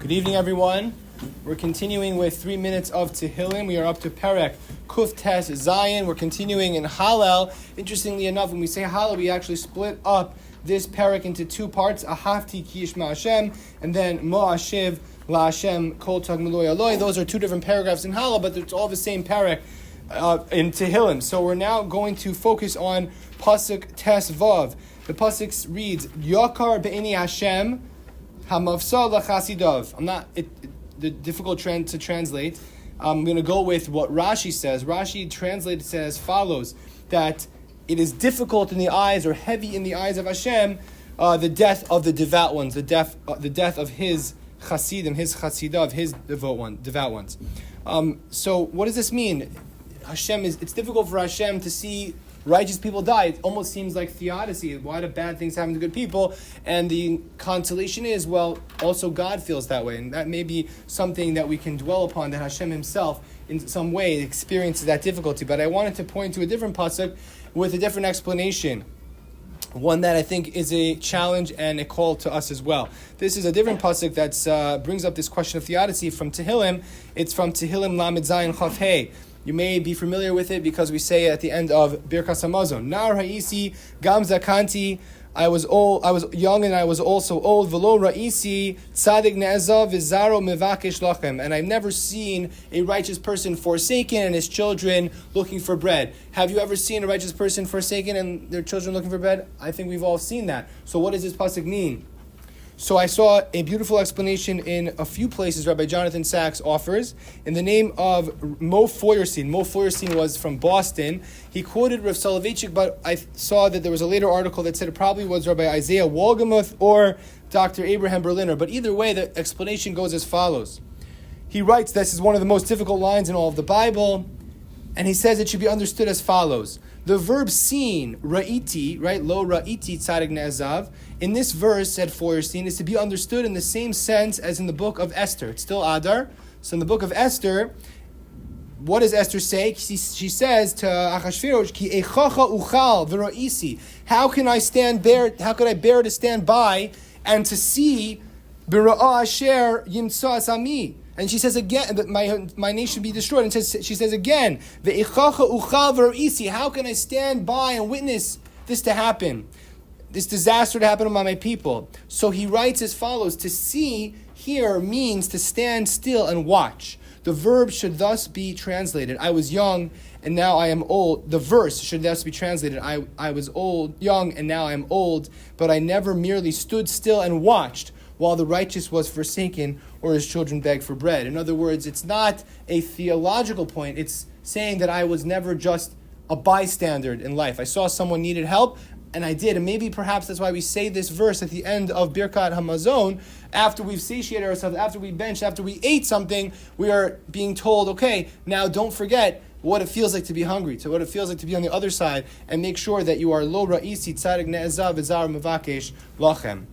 Good evening, everyone. We're continuing with 3 minutes of Tehillim. We are up to Perek, Kuf Tes Zayin. We're continuing in Hallel. Interestingly enough, when we say Hallel, we actually split up this Perek into two parts, Ahavti Ki Yishma Hashem, and then Mo'ashiv La Hashem Kol Tag Miloi Aloi. Those are two different paragraphs in Hallel, but it's all the same Perek in Tehillim. So we're now going to focus on Pasuk Tes Vav. The Pasuk reads, Yakar Be'eni Hashem, Hamavsa L'chasidov. The difficult trend to translate. I'm going to go with what Rashi says. Rashi translates it as follows, that it is difficult in the eyes or heavy in the eyes of Hashem, the death of the devout ones, the death of his chasidim, his chasidav, his devout ones. So what does this mean? It's difficult for Hashem to see righteous people die. It almost seems like theodicy. Why do bad things happen to good people? And the consolation is, well, also God feels that way. And that may be something that we can dwell upon, that Hashem himself, in some way, experiences that difficulty. But I wanted to point to a different pasuk with a different explanation. One that I think is a challenge and a call to us as well. This is a different pasuk that brings up this question of theodicy from Tehillim. It's from Tehillim Lamed Zayin Chaf Hey. You may be familiar with it because we say it at the end of Birkas Hamazon. Nar ha'isi gam zakanti. I was young and I was also old. V'lo ra'isi tzadik ne'ezav v'zaro mevakesh lachem. And I've never seen a righteous person forsaken and his children looking for bread. Have you ever seen a righteous person forsaken and their children looking for bread? I think we've all seen that. So what does this pasuk mean? So I saw a beautiful explanation in a few places Rabbi Jonathan Sachs offers in the name of Mo Feuerstein. Mo Feuerstein was from Boston. He quoted Rav Soloveitchik, but I saw that there was a later article that said it probably was Rabbi Isaiah Wolgemuth or Dr. Abraham Berliner. But either way, the explanation goes as follows. He writes, this is one of the most difficult lines in all of the Bible, and he says it should be understood as follows. The verb seen, ra'iti, right, lo ra'iti tzadik ne'ezav, in this verse, said Feuerstein, is to be understood in the same sense as in the book of Esther. It's still Adar. So in the book of Esther, what does Esther say? She says to Achashverosh, Ki echacha uchal v'ra'isi. How could I bear to stand by and to see b'ra'ah asher yimtsa asami? And she says again that my nation be destroyed. And she says again, Ve'ichacha uchal v'ra'isi. How can I stand by and witness this to happen? This disaster to happen among my people. So he writes as follows, to see here means to stand still and watch. The verb should thus be translated, I was young and now I am old. The verse should thus be translated, I was young and now I am old, but I never merely stood still and watched while the righteous was forsaken or his children begged for bread. In other words, it's not a theological point. It's saying that I was never just a bystander in life. I saw someone needed help, and I did. And maybe perhaps that's why we say this verse at the end of Birkat Hamazon. After we've satiated ourselves, after we benched, after we ate something, we are being told, okay, now don't forget what it feels like to be hungry, to what it feels like to be on the other side, and make sure that you are lo ra'isi tzadik ne'ezav v'zar mevakesh lachem.